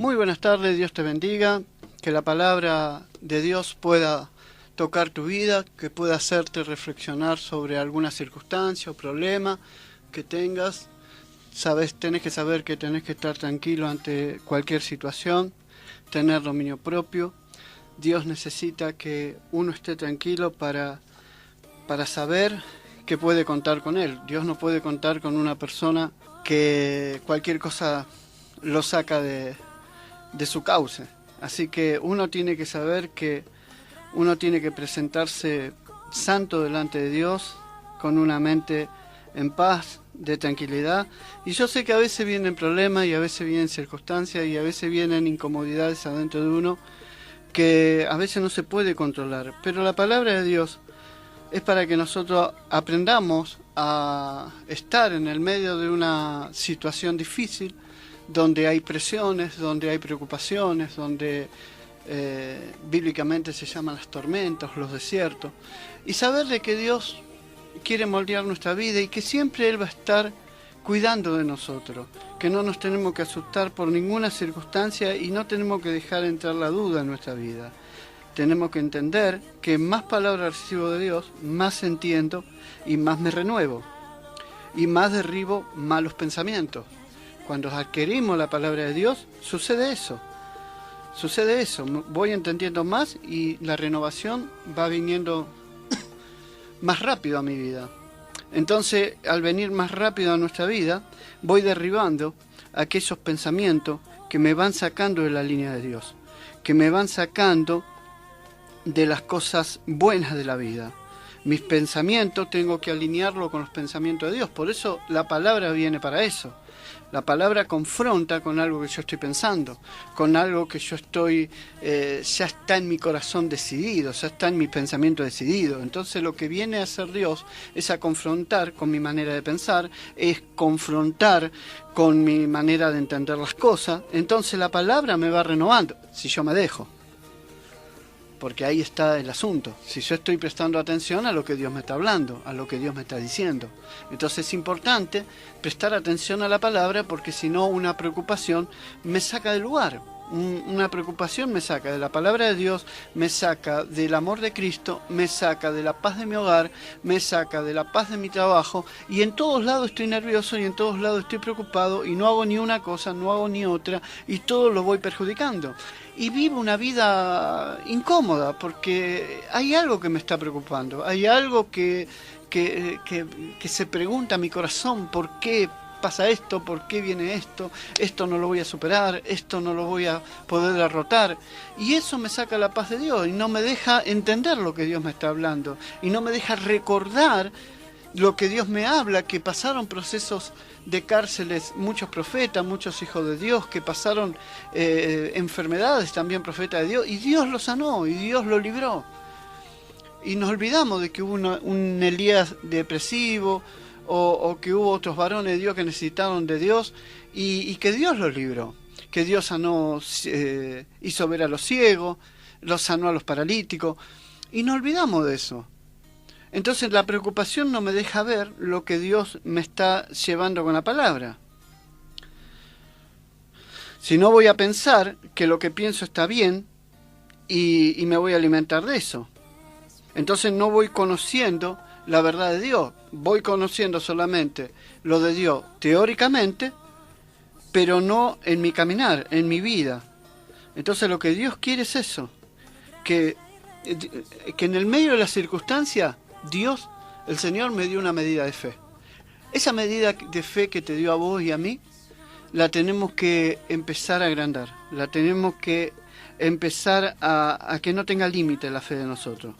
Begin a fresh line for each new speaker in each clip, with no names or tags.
Muy buenas tardes, Dios te bendiga, que la palabra de Dios pueda tocar tu vida, que pueda hacerte reflexionar sobre alguna circunstancia o problema que tengas. Tenés que saber que tenés que estar tranquilo ante cualquier situación, tener dominio propio. Dios necesita que uno esté tranquilo para saber que puede contar con Él. Dios no puede contar con una persona que cualquier cosa lo saca de su cauce. Así que uno tiene que saber que uno tiene que presentarse santo delante de Dios, con una mente en paz, de tranquilidad. Y yo sé que a veces vienen problemas y a veces vienen circunstancias y a veces vienen incomodidades adentro de uno que a veces no se puede controlar. Pero la palabra de Dios es para que nosotros aprendamos a estar en el medio de una situación difícil, donde hay presiones, donde hay preocupaciones, donde bíblicamente se llaman las tormentas, los desiertos, y saber de que Dios quiere moldear nuestra vida y que siempre Él va a estar cuidando de nosotros, que no nos tenemos que asustar por ninguna circunstancia y no tenemos que dejar entrar la duda en nuestra vida. Tenemos que entender que más palabras recibo de Dios, más entiendo y más me renuevo y más derribo malos pensamientos. Cuando adquirimos la palabra de Dios, sucede eso, voy entendiendo más y la renovación va viniendo más rápido a mi vida. Entonces, al venir más rápido a nuestra vida, voy derribando aquellos pensamientos que me van sacando de la línea de Dios, que me van sacando de las cosas buenas de la vida. Mis pensamientos tengo que alinearlo con los pensamientos de Dios, por eso la palabra viene para eso. La palabra confronta con algo que yo estoy pensando, con algo que yo estoy, ya está en mi corazón decidido, ya está en mi pensamiento decidido. Entonces lo que viene a hacer Dios es a confrontar con mi manera de pensar, es confrontar con mi manera de entender las cosas. Entonces la palabra me va renovando, si yo me dejo. Porque ahí está el asunto, si yo estoy prestando atención a lo que Dios me está hablando, a lo que Dios me está diciendo. Entonces es importante prestar atención a la palabra, porque si no una preocupación me saca del lugar. Una preocupación me saca de la palabra de Dios, me saca del amor de Cristo, me saca de la paz de mi hogar, me saca de la paz de mi trabajo, y en todos lados estoy nervioso y en todos lados estoy preocupado y no hago ni una cosa, no hago ni otra y todo lo voy perjudicando. Y vivo una vida incómoda porque hay algo que me está preocupando, hay algo que se pregunta a mi corazón: ¿por qué pasa esto? ¿Por qué viene esto? Esto no lo voy a superar, esto no lo voy a poder derrotar. Y eso me saca la paz de Dios y no me deja entender lo que Dios me está hablando y no me deja recordar lo que Dios me habla, que pasaron procesos de cárceles muchos profetas, muchos hijos de Dios, que pasaron enfermedades también profetas de Dios, y Dios lo sanó y Dios lo libró. Y nos olvidamos de que hubo un Elías depresivo, o que hubo otros varones de Dios que necesitaron de Dios y que Dios los libró, que Dios sanó, hizo ver a los ciegos, los sanó a los paralíticos, y nos olvidamos de eso. Entonces la preocupación no me deja ver lo que Dios me está llevando con la palabra. Si no, voy a pensar que lo que pienso está bien y me voy a alimentar de eso. Entonces no voy conociendo la verdad de Dios, voy conociendo solamente lo de Dios teóricamente, pero no en mi caminar, en mi vida. Entonces lo que Dios quiere es eso, que en el medio de la circunstancia, Dios, el Señor, me dio una medida de fe. Esa medida de fe que te dio a vos y a mí, la tenemos que empezar a agrandar, la tenemos que empezar a que no tenga límite la fe de nosotros,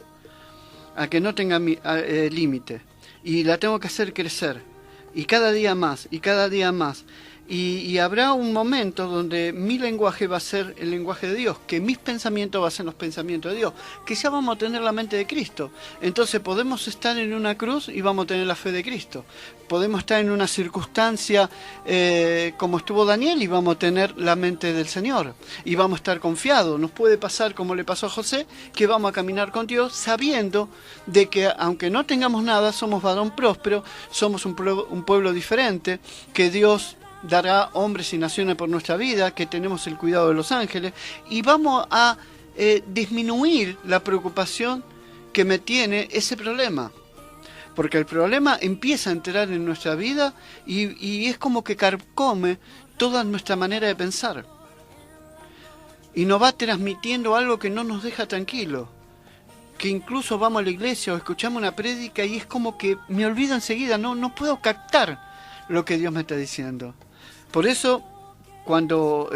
a que no tenga límite, y la tengo que hacer crecer, y cada día más, y cada día más. Y habrá un momento donde mi lenguaje va a ser el lenguaje de Dios, que mis pensamientos van a ser los pensamientos de Dios, que ya vamos a tener la mente de Cristo. Entonces podemos estar en una cruz y vamos a tener la fe de Cristo. Podemos estar en una circunstancia como estuvo Daniel y vamos a tener la mente del Señor. Y vamos a estar confiados. Nos puede pasar como le pasó a José, que vamos a caminar con Dios sabiendo de que aunque no tengamos nada, somos varón próspero, somos un pueblo diferente, que Dios dará hombres y naciones por nuestra vida, que tenemos el cuidado de los ángeles, y vamos a disminuir la preocupación que me tiene ese problema. Porque el problema empieza a entrar en nuestra vida y es como que carcome toda nuestra manera de pensar. Y nos va transmitiendo algo que no nos deja tranquilos. Que incluso vamos a la iglesia o escuchamos una prédica y es como que me olvido enseguida, no puedo captar lo que Dios me está diciendo. Por eso, cuando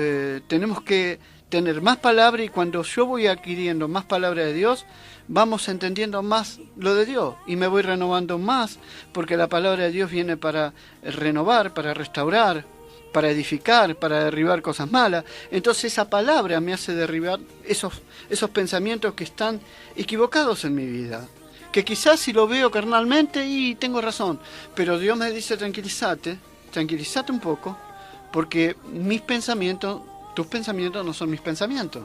tenemos que tener más palabra, y cuando yo voy adquiriendo más palabra de Dios, vamos entendiendo más lo de Dios y me voy renovando más, porque la palabra de Dios viene para renovar, para restaurar, para edificar, para derribar cosas malas. Entonces esa palabra me hace derribar esos pensamientos que están equivocados en mi vida, que quizás si lo veo carnalmente y tengo razón, pero Dios me dice tranquilízate un poco, porque mis pensamientos, tus pensamientos no son mis pensamientos.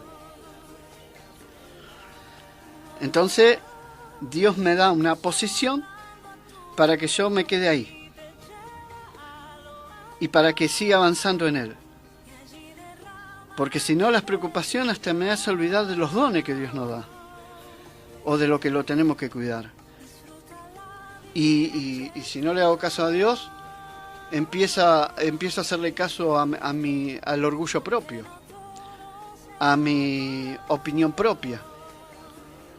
Entonces Dios me da una posición para que yo me quede ahí y para que siga avanzando en Él. Porque si no, las preocupaciones hasta me hacen olvidar de los dones que Dios nos da, o de lo que lo tenemos que cuidar. Y si no le hago caso a Dios, empiezo a hacerle caso al orgullo propio, a mi opinión propia,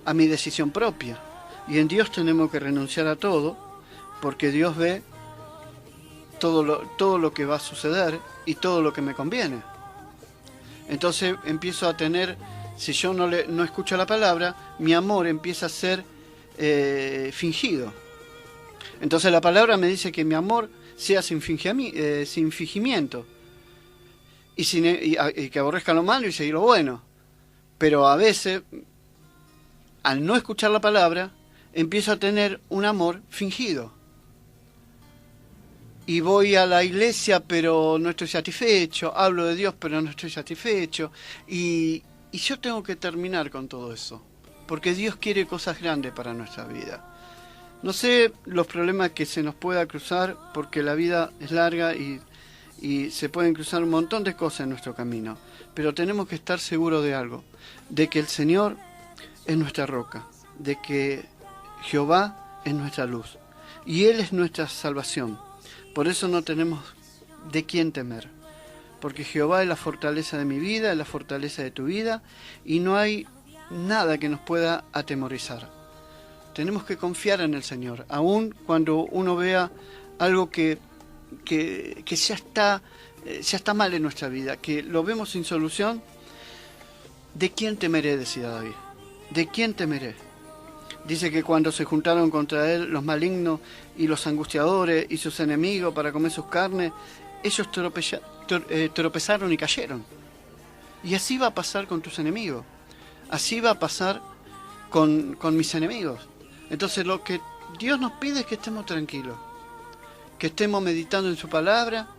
a mi decisión propia. Y en Dios tenemos que renunciar a todo, porque Dios ve todo lo que va a suceder y todo lo que me conviene. Entonces empiezo a tener, si yo no escucho la palabra, mi amor empieza a ser fingido. Entonces la palabra me dice que mi amor sea sin fingimiento y que aborrezca lo malo y seguir lo bueno. Pero a veces, al no escuchar la palabra, empiezo a tener un amor fingido. Y voy a la iglesia pero no estoy satisfecho, hablo de Dios pero no estoy satisfecho, y yo tengo que terminar con todo eso, porque Dios quiere cosas grandes para nuestra vida. No sé los problemas que se nos pueda cruzar, porque la vida es larga y se pueden cruzar un montón de cosas en nuestro camino, pero tenemos que estar seguros de algo, de que el Señor es nuestra roca, de que Jehová es nuestra luz y Él es nuestra salvación. Por eso no tenemos de quién temer, porque Jehová es la fortaleza de mi vida, es la fortaleza de tu vida, y no hay nada que nos pueda atemorizar. Tenemos que confiar en el Señor, aun cuando uno vea algo que ya está mal en nuestra vida, que lo vemos sin solución. ¿De quién temeré?, decía David. ¿De quién temeré? Dice que cuando se juntaron contra él los malignos y los angustiadores y sus enemigos para comer sus carnes, ellos tropezaron y cayeron. Y así va a pasar con tus enemigos. Así va a pasar con mis enemigos. Entonces lo que Dios nos pide es que estemos tranquilos, que estemos meditando en su palabra,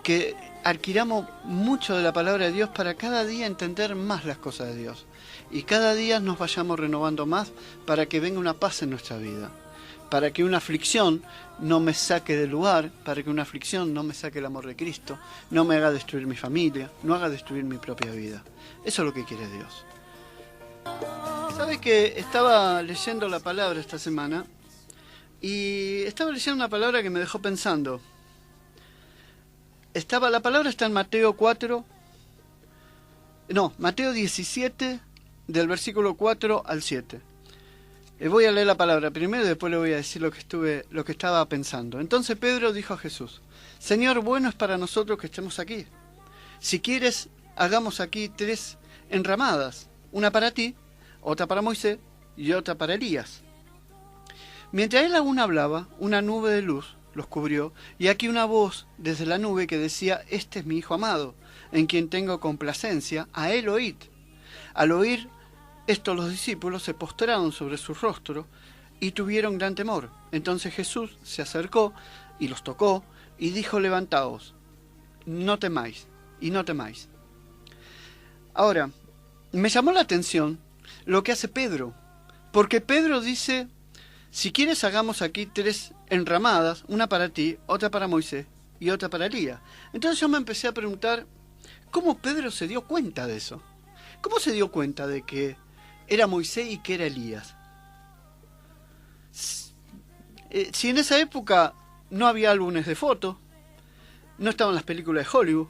que adquiramos mucho de la palabra de Dios para cada día entender más las cosas de Dios. Y cada día nos vayamos renovando más para que venga una paz en nuestra vida, para que una aflicción no me saque del lugar, para que una aflicción no me saque el amor de Cristo, no me haga destruir mi familia, no haga destruir mi propia vida. Eso es lo que quiere Dios. ¿Sabe que estaba leyendo la palabra esta semana? Y estaba leyendo una palabra que me dejó pensando. La palabra está en Mateo 17, del versículo 4 al 7. Voy a leer la palabra primero y después le voy a decir lo que estaba pensando. Entonces Pedro dijo a Jesús: Señor, bueno es para nosotros que estemos aquí. Si quieres, hagamos aquí 3 enramadas, una para ti, otra para Moisés y otra para Elías. Mientras él aún hablaba, una nube de luz los cubrió, y aquí una voz desde la nube que decía: Este es mi Hijo amado, en quien tengo complacencia, a él oíd. Al oír esto, los discípulos se postraron sobre su rostro y tuvieron gran temor. Entonces Jesús se acercó y los tocó y dijo: Levantaos, no temáis, y no temáis. Ahora, me llamó la atención lo que hace Pedro, porque Pedro dice: si quieres, hagamos aquí 3 enramadas, una para ti, otra para Moisés y otra para Elías. Entonces yo me empecé a preguntar, ¿cómo Pedro se dio cuenta de eso? ¿Cómo se dio cuenta de que era Moisés y que era Elías? Si en esa época no había álbumes de fotos, no estaban las películas de Hollywood,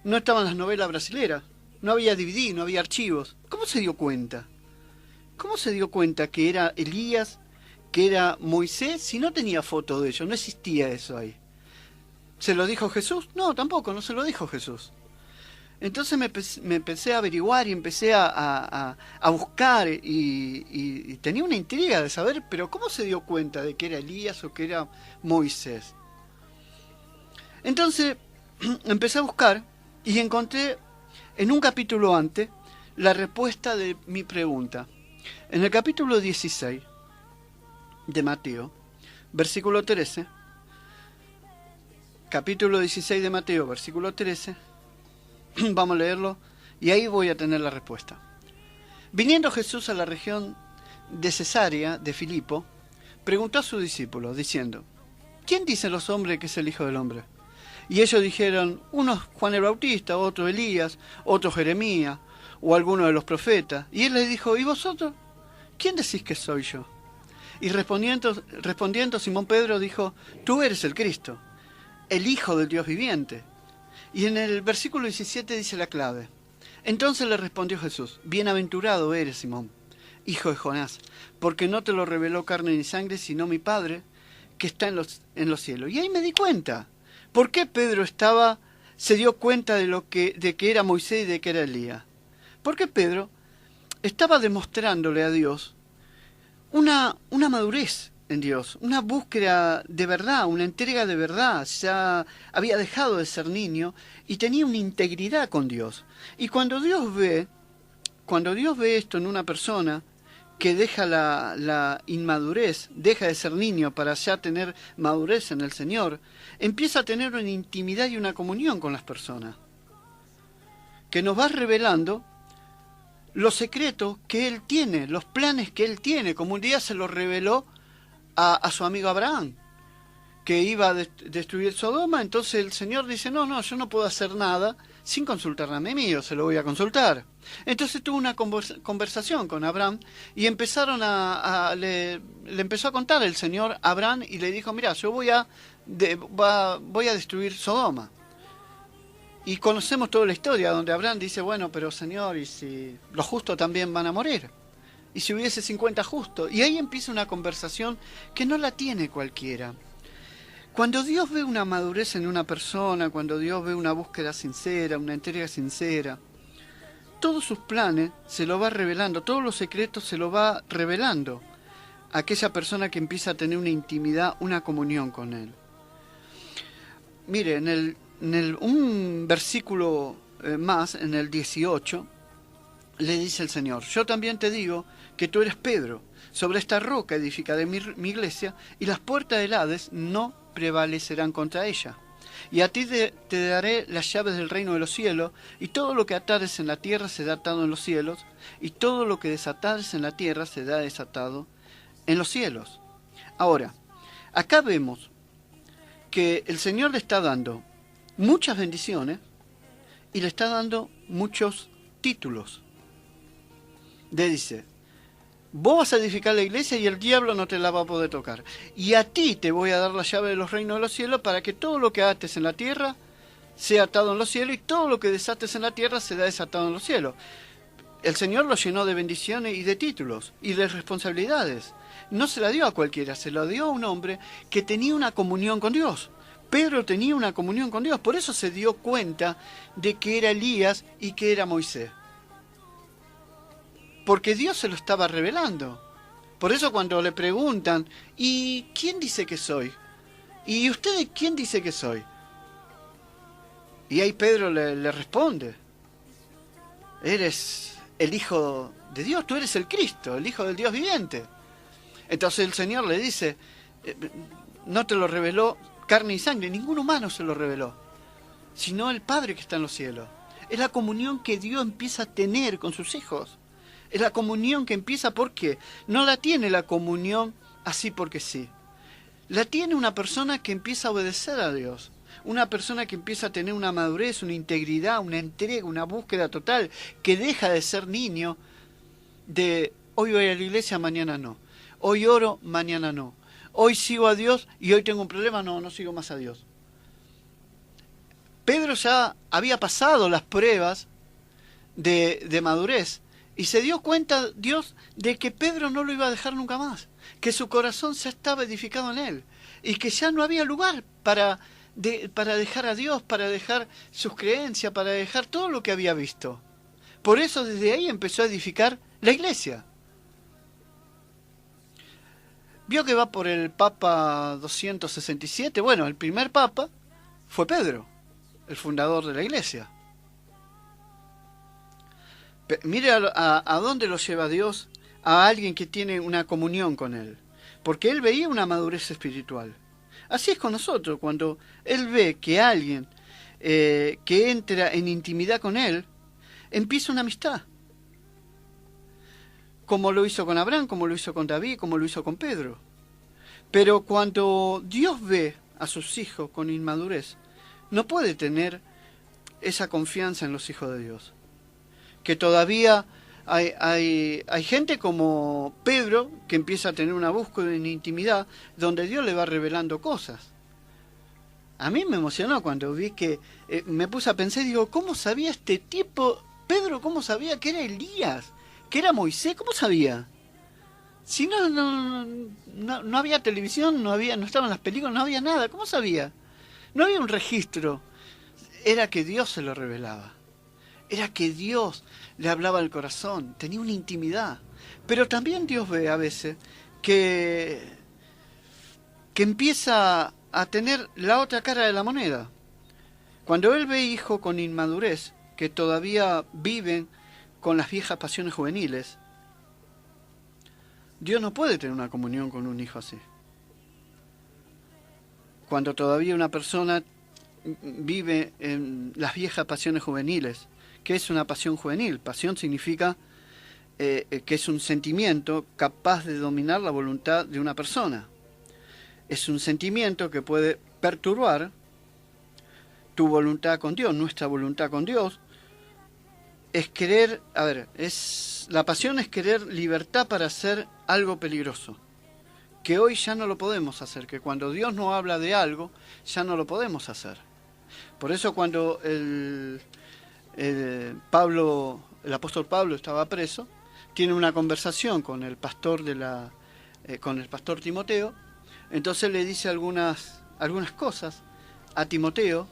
no estaban las novelas brasileras, no había DVD, no había archivos, ¿cómo se dio cuenta? ¿Cómo se dio cuenta que era Elías, que era Moisés, si no tenía fotos de ellos? No existía eso ahí. ¿Se lo dijo Jesús? No, tampoco, no se lo dijo Jesús. Entonces me empecé a averiguar y empecé a buscar y tenía una intriga de saber, pero ¿cómo se dio cuenta de que era Elías o que era Moisés? Entonces empecé a buscar y encontré en un capítulo antes la respuesta de mi pregunta. En el capítulo 16 de Mateo, versículo 13, capítulo 16 de Mateo, versículo 13, vamos a leerlo y ahí voy a tener la respuesta. Viniendo Jesús a la región de Cesarea de Filipo, preguntó a sus discípulos, diciendo, ¿quién dicen los hombres que es el Hijo del Hombre? Y ellos dijeron, unos Juan el Bautista, otro Elías, otro Jeremías, o alguno de los profetas. Y él les dijo, ¿y vosotros? ¿Quién decís que soy yo? Y respondiendo Simón Pedro dijo, tú eres el Cristo, el Hijo del Dios viviente. Y en el versículo 17 dice la clave. Entonces le respondió Jesús, bienaventurado eres, Simón, hijo de Jonás, porque no te lo reveló carne ni sangre, sino mi Padre que está en los cielos. Y ahí me di cuenta. ¿Por qué Pedro se dio cuenta de que era Moisés y de que era Elías? Porque Pedro estaba demostrándole a Dios una madurez en Dios, una búsqueda de verdad, una entrega de verdad. Ya había dejado de ser niño y tenía una integridad con Dios. Y cuando Dios ve esto en una persona que deja la inmadurez, deja de ser niño para ya tener madurez en el Señor, empieza a tener una intimidad y una comunión con las personas, que nos va revelando los secretos que Él tiene, los planes que Él tiene, como un día se lo reveló a su amigo Abraham, que iba a destruir Sodoma. Entonces el Señor dice, no, yo no puedo hacer nada sin consultarle a mí, se lo voy a consultar. Entonces tuvo una conversación con Abraham y empezaron le empezó a contar el Señor a Abraham y le dijo, mira, yo voy a destruir Sodoma. Y conocemos toda la historia donde Abraham dice, bueno, pero Señor, ¿y si los justos también van a morir? ¿Y si hubiese 50 justos? Y ahí empieza una conversación que no la tiene cualquiera. Cuando Dios ve una madurez en una persona, cuando Dios ve una búsqueda sincera, una entrega sincera, todos sus planes se lo va revelando, todos los secretos se lo va revelando a aquella persona que empieza a tener una intimidad, una comunión con Él. Mire, un versículo más, en el 18, le dice el Señor, yo también te digo que tú eres Pedro, sobre esta roca edificaré mi iglesia, y las puertas del Hades no prevalecerán contra ella. Y a ti te daré las llaves del reino de los cielos, y todo lo que atares en la tierra será atado en los cielos, y todo lo que desatares en la tierra será desatado en los cielos. Ahora, acá vemos que el Señor le está dando muchas bendiciones y le está dando muchos títulos. Le dice, vos vas a edificar la iglesia y el diablo no te la va a poder tocar. Y a ti te voy a dar la llave de los reinos de los cielos para que todo lo que ates en la tierra sea atado en los cielos y todo lo que desates en la tierra será desatado en los cielos. El Señor lo llenó de bendiciones y de títulos y de responsabilidades. No se la dio a cualquiera, se la dio a un hombre que tenía una comunión con Dios. Pedro tenía una comunión con Dios, por eso se dio cuenta de que era Elías y que era Moisés. Porque Dios se lo estaba revelando. Por eso cuando le preguntan, ¿y quién dice que soy? ¿Y usted quién dice que soy? Y ahí Pedro le responde, eres el Hijo de Dios, tú eres el Cristo, el Hijo del Dios viviente. Entonces el Señor le dice, no te lo reveló carne y sangre, ningún humano se lo reveló, sino el Padre que está en los cielos. Es la comunión que Dios empieza a tener con sus hijos. Es la comunión que empieza porque no la tiene la comunión así porque sí. La tiene una persona que empieza a obedecer a Dios. Una persona que empieza a tener una madurez, una integridad, una entrega, una búsqueda total, que deja de ser niño de hoy voy a la iglesia, mañana no. Hoy oro, mañana no. Hoy sigo a Dios y hoy tengo un problema, no sigo más a Dios. Pedro ya había pasado las pruebas de madurez y se dio cuenta Dios de que Pedro no lo iba a dejar nunca más, que su corazón ya estaba edificado en él y que ya no había lugar para dejar a Dios, para dejar sus creencias, para dejar todo lo que había visto. Por eso desde ahí empezó a edificar la iglesia. Vio que va por el Papa 267. Bueno, el primer Papa fue Pedro, el fundador de la iglesia. Mire a dónde lo lleva Dios a alguien que tiene una comunión con Él. Porque Él veía una madurez espiritual. Así es con nosotros, cuando Él ve que alguien que entra en intimidad con Él, empieza una amistad. Como lo hizo con Abraham, como lo hizo con David, como lo hizo con Pedro. Pero cuando Dios ve a sus hijos con inmadurez, no puede tener esa confianza en los hijos de Dios. Que todavía hay gente como Pedro que empieza a tener una búsqueda en intimidad donde Dios le va revelando cosas. A mí me emocionó cuando vi que me puse a pensar, digo, ¿cómo sabía este tipo, Pedro, cómo sabía que era Elías, que era Moisés? ¿Cómo sabía? Si no había televisión, no estaban las películas, no había nada, ¿cómo sabía? No había un registro. Era que Dios se lo revelaba. Era que Dios le hablaba al corazón, tenía una intimidad. Pero también Dios ve a veces que empieza a tener la otra cara de la moneda. Cuando Él ve hijos con inmadurez, que todavía viven con las viejas pasiones juveniles, Dios no puede tener una comunión con un hijo así. Cuando todavía una persona vive en las viejas pasiones juveniles. ¿Qué es una pasión juvenil? Pasión significa que es un sentimiento capaz de dominar la voluntad de una persona. Es un sentimiento que puede perturbar tu voluntad con Dios, nuestra voluntad con Dios. Es querer, la pasión es querer libertad para hacer algo peligroso, que hoy ya no lo podemos hacer, que cuando Dios nos habla de algo, ya no lo podemos hacer. Por eso cuando el apóstol Pablo estaba preso, tiene una conversación con el pastor con el pastor Timoteo. Entonces le dice algunas cosas a Timoteo,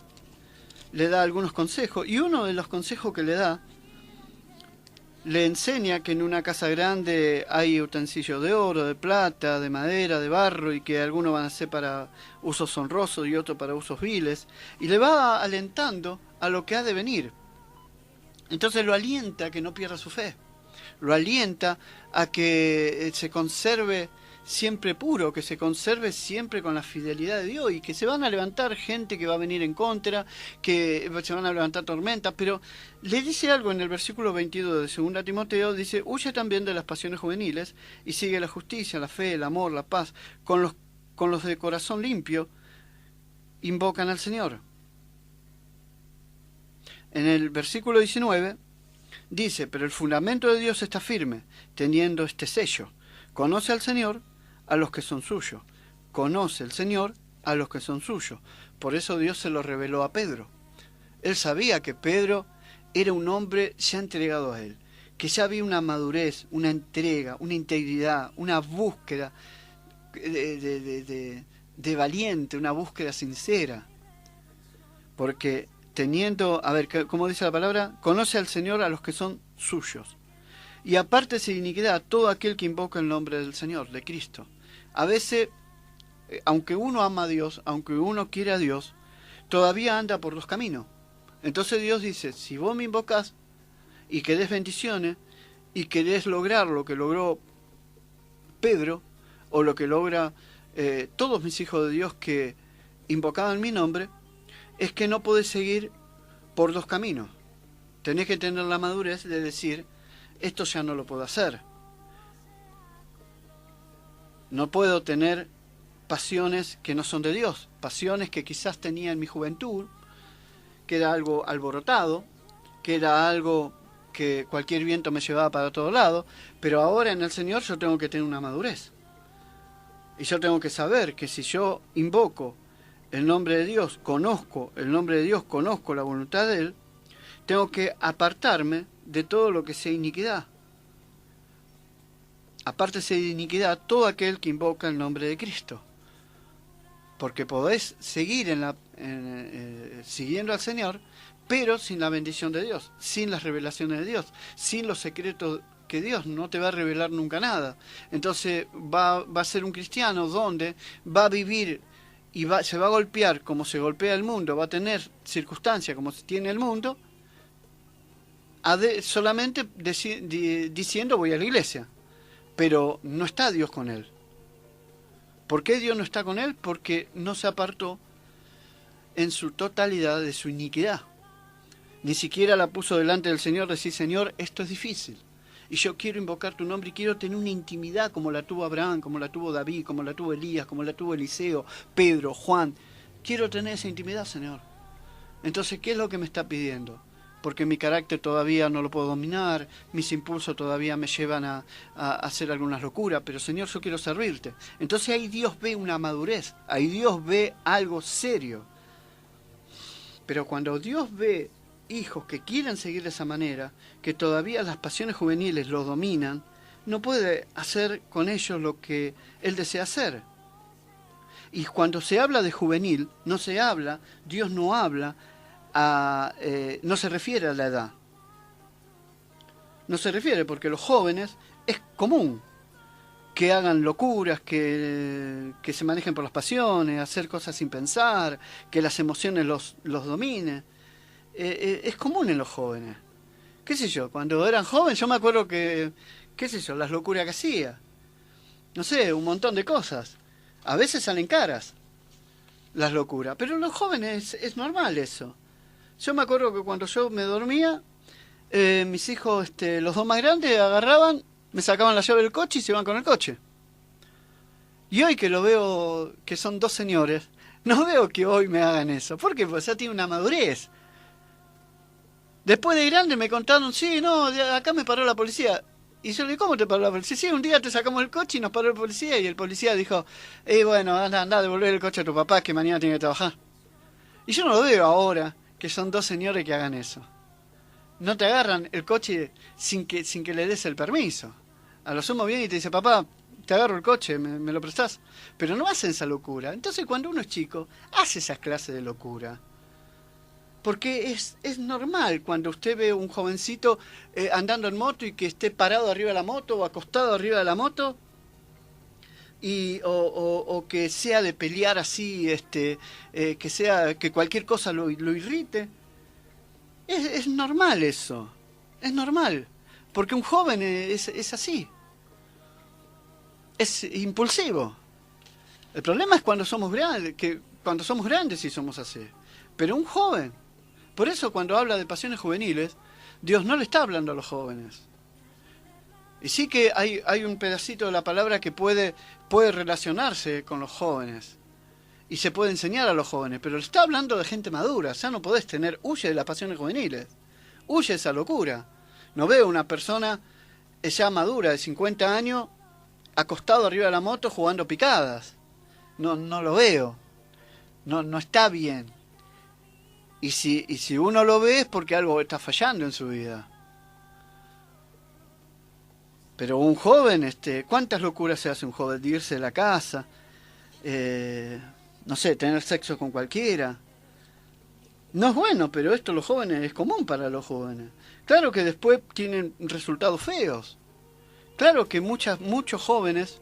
le da algunos consejos, y uno de los consejos que le da, le enseña que en una casa grande hay utensilios de oro, de plata, de madera, de barro, y que algunos van a ser para usos honrosos y otros para usos viles, y le va alentando a lo que ha de venir. Entonces lo alienta a que no pierda su fe, lo alienta a que se conserve siempre puro, que se conserve siempre con la fidelidad de Dios, y que se van a levantar gente que va a venir en contra, que se van a levantar tormentas, pero le dice algo en el versículo 22 de 2 Timoteo, dice: huye también de las pasiones juveniles y sigue la justicia, la fe, el amor, la paz, con los de corazón limpio, invocan al Señor. En el versículo 19 dice: pero el fundamento de Dios está firme, teniendo este sello: conoce al Señor a los que son suyos. Conoce el Señor a los que son suyos. Por eso Dios se lo reveló a Pedro. Él sabía que Pedro era un hombre ya entregado a Él, que ya había una madurez, una entrega, una integridad, una búsqueda de valiente, una búsqueda sincera. Porque teniendo, ¿cómo dice la palabra? Conoce al Señor a los que son suyos. Y apártese de iniquidad a todo aquel que invoca el nombre del Señor, de Cristo. A veces, aunque uno ama a Dios, aunque uno quiere a Dios, todavía anda por los caminos. Entonces Dios dice: si vos me invocás y querés bendiciones y querés lograr lo que logró Pedro, o lo que logra todos mis hijos de Dios que invocaban mi nombre, es que no podés seguir por dos caminos. Tenés que tener la madurez de decir: esto ya no lo puedo hacer. No puedo tener pasiones que no son de Dios, pasiones que quizás tenía en mi juventud, que era algo alborotado, que era algo que cualquier viento me llevaba para todo lado, pero ahora en el Señor yo tengo que tener una madurez. Y yo tengo que saber que si yo invoco el nombre de Dios, conozco el nombre de Dios, conozco la voluntad de Él, tengo que apartarme de todo lo que sea iniquidad. Apártese de iniquidad todo aquel que invoca el nombre de Cristo. Porque podés seguir siguiendo al Señor, pero sin la bendición de Dios, sin las revelaciones de Dios, sin los secretos que Dios no te va a revelar nunca nada. Entonces va a ser un cristiano donde va a vivir y se va a golpear como se golpea el mundo, va a tener circunstancias como tiene el mundo, solamente diciendo voy a la iglesia, pero no está Dios con él. ¿Por qué Dios no está con él? Porque no se apartó en su totalidad de su iniquidad. Ni siquiera la puso delante del Señor, decir, Señor, esto es difícil. Y yo quiero invocar tu nombre y quiero tener una intimidad como la tuvo Abraham, como la tuvo David, como la tuvo Elías, como la tuvo Eliseo, Pedro, Juan. Quiero tener esa intimidad, Señor. Entonces, ¿qué es lo que me está pidiendo? Porque mi carácter todavía no lo puedo dominar, mis impulsos todavía me llevan a hacer algunas locuras, pero Señor, yo quiero servirte. Entonces ahí Dios ve una madurez, ahí Dios ve algo serio. Pero cuando Dios ve hijos que quieren seguir de esa manera, que todavía las pasiones juveniles los dominan, no puede hacer con ellos lo que Él desea hacer. Y cuando se habla de juvenil, Dios no habla no se refiere a la edad. No se refiere porque los jóvenes es común que hagan locuras, que se manejen por las pasiones, hacer cosas sin pensar, que las emociones los dominen. Es común en los jóvenes. ¿Qué sé yo? Cuando eran jóvenes yo me acuerdo que, qué sé yo, las locuras que hacía. No sé, un montón de cosas. A veces salen caras las locuras, pero en los jóvenes es normal eso. Yo me acuerdo que cuando yo me dormía, mis hijos, los dos más grandes, agarraban, me sacaban la llave del coche y se iban con el coche. Y hoy que lo veo, que son dos señores, no veo que hoy me hagan eso. ¿Por qué? Pues ya tiene una madurez. Después de grande me contaron, sí, no, acá me paró la policía. Y yo le dije, ¿cómo te paró la policía? Sí, un día te sacamos el coche y nos paró el policía. Y el policía dijo, bueno, anda a devolver el coche a tu papá que mañana tiene que trabajar. Y yo no lo veo ahora, que son dos señores que hagan eso. No te agarran el coche sin que le des el permiso. A lo sumo viene y te dice, papá, te agarro el coche, ¿me lo prestás? Pero no hacen esa locura. Entonces cuando uno es chico, hace esas clases de locura. Porque es normal cuando usted ve un jovencito andando en moto y que esté parado arriba de la moto o acostado arriba de la moto, o que sea de pelear así, que sea que cualquier cosa lo irrite. Es normal eso, es normal, porque un joven es así, es impulsivo. El problema es cuando somos grandes sí somos así, pero un joven. Por eso cuando habla de pasiones juveniles, Dios no le está hablando a los jóvenes. Y sí que hay un pedacito de la palabra que puede relacionarse con los jóvenes. Y se puede enseñar a los jóvenes. Pero le está hablando de gente madura. O sea, no podés huye de las pasiones juveniles. Huye de esa locura. No veo una persona ya madura de 50 años acostado arriba de la moto jugando picadas. No lo veo. No está bien. Y si uno lo ve es porque algo está fallando en su vida. Pero un joven, ¿cuántas locuras se hace un joven? De irse de la casa, no sé, tener sexo con cualquiera. No es bueno, pero esto los jóvenes es común para los jóvenes. Claro que después tienen resultados feos. Claro que muchos jóvenes,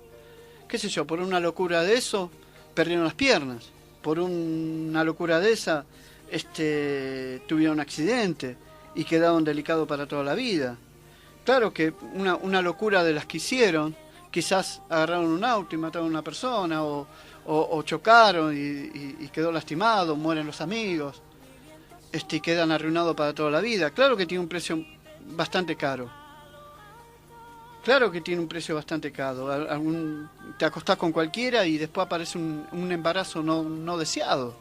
qué sé yo, por una locura de eso, perdieron las piernas. Por una locura de esa, tuvieron un accidente y quedaron delicados para toda la vida. Claro que una locura de las que hicieron, quizás agarraron un auto y mataron a una persona, o chocaron y quedó lastimado, mueren los amigos, y quedan arruinados para toda la vida. Claro que tiene un precio bastante caro. Claro que tiene un precio bastante caro. Te acostás con cualquiera y después aparece un embarazo no deseado.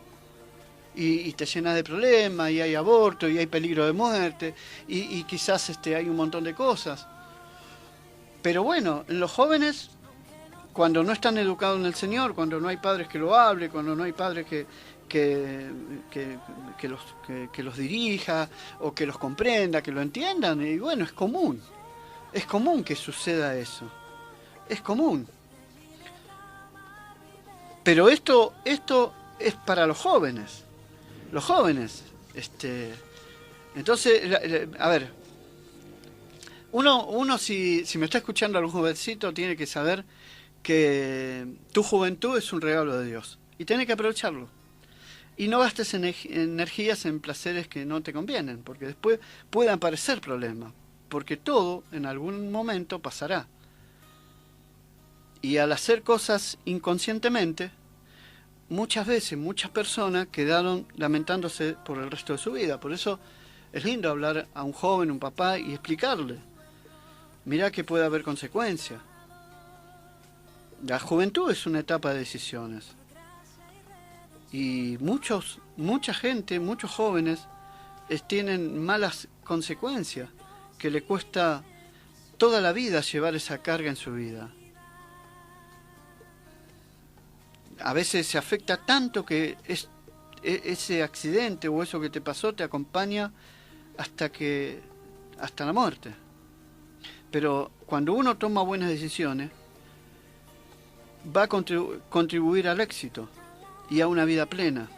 Y te llenas de problemas, y hay aborto, y hay peligro de muerte, y quizás hay un montón de cosas. Pero bueno, en los jóvenes, cuando no están educados en el Señor, cuando no hay padres que lo hablen, cuando no hay padres que, que los dirija, o que los comprenda, que lo entiendan, y bueno, es común que suceda eso, es común. Pero esto es para los jóvenes. Los jóvenes, entonces, a ver, uno si me está escuchando algún jovencito, tiene que saber que tu juventud es un regalo de Dios y tiene que aprovecharlo. Y no gastes energías en placeres que no te convienen, porque después pueden aparecer problemas, porque todo en algún momento pasará. Y al hacer cosas inconscientemente, muchas veces, muchas personas quedaron lamentándose por el resto de su vida. Por eso es lindo hablar a un joven, un papá, y explicarle: mirá que puede haber consecuencias. La juventud es una etapa de decisiones. Y mucha gente, muchos jóvenes, tienen malas consecuencias, que le cuesta toda la vida llevar esa carga en su vida. A veces se afecta tanto que ese accidente o eso que te pasó te acompaña hasta la muerte. Pero cuando uno toma buenas decisiones, va a contribuir al éxito y a una vida plena.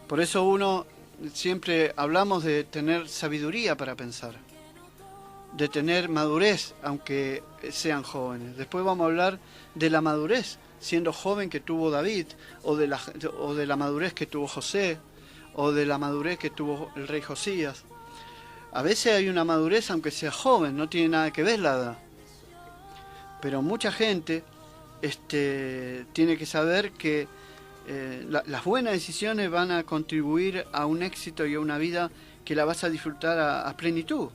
Por eso uno siempre hablamos de tener sabiduría para pensar, de tener madurez, aunque sean jóvenes. Después vamos a hablar de la madurez siendo joven que tuvo David, o de la madurez que tuvo José, o de la madurez que tuvo el rey Josías. A veces hay una madurez aunque sea joven, no tiene nada que ver la edad. Pero mucha gente tiene que saber que las buenas decisiones van a contribuir a un éxito y a una vida que la vas a disfrutar a plenitud.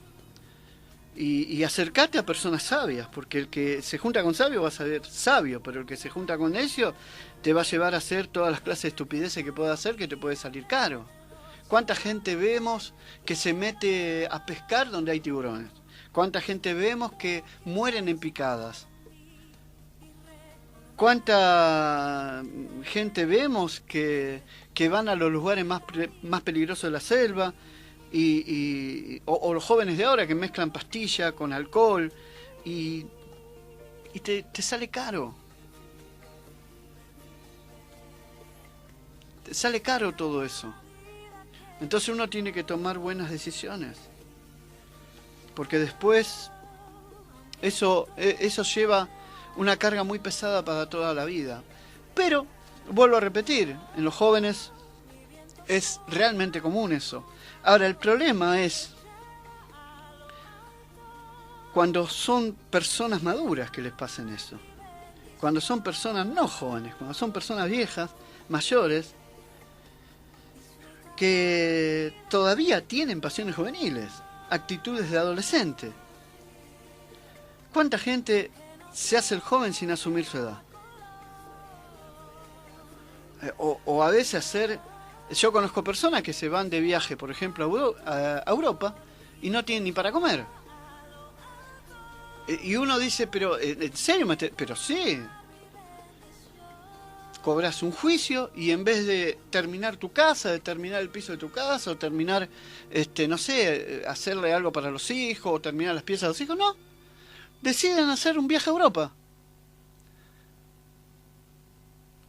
Y acercate a personas sabias, porque el que se junta con sabio va a ser sabio, pero el que se junta con necio te va a llevar a hacer todas las clases de estupideces que pueda hacer, que te puede salir caro. ¿Cuánta gente vemos que se mete a pescar donde hay tiburones? ¿Cuánta gente vemos que mueren en picadas? ¿Cuánta gente vemos que van a los lugares más peligrosos de la selva? O los jóvenes de ahora que mezclan pastilla con alcohol y te sale caro. Te sale caro todo eso. Entonces uno tiene que tomar buenas decisiones, porque después eso lleva una carga muy pesada para toda la vida. Pero, vuelvo a repetir, en los jóvenes es realmente común eso. Ahora, el problema es cuando son personas maduras que les pasen eso. Cuando son personas no jóvenes, cuando son personas viejas, mayores, que todavía tienen pasiones juveniles, actitudes de adolescente. ¿Cuánta gente se hace el joven sin asumir su edad? O a veces yo conozco personas que se van de viaje, por ejemplo, a Europa y no tienen ni para comer. Y uno dice, pero ¿en serio? Pero sí. Cobras un juicio y en vez de terminar tu casa, de terminar el piso de tu casa, o terminar, no sé, hacerle algo para los hijos, o terminar las piezas de los hijos, no. Deciden hacer un viaje a Europa.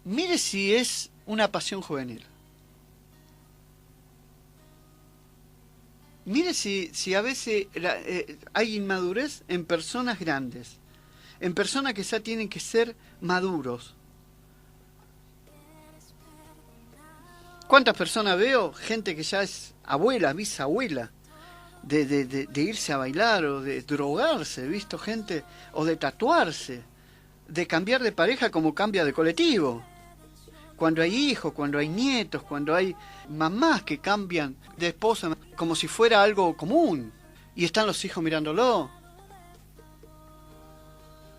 Mire si es una pasión juvenil. Mire si a veces hay inmadurez en personas grandes, en personas que ya tienen que ser maduros. ¿Cuántas personas veo? Gente que ya es abuela, bisabuela, de irse a bailar o de drogarse, he visto gente, o de tatuarse, de cambiar de pareja como cambia de colectivo. Cuando hay hijos, cuando hay nietos, cuando hay mamás que cambian de esposa como si fuera algo común, y están los hijos mirándolo.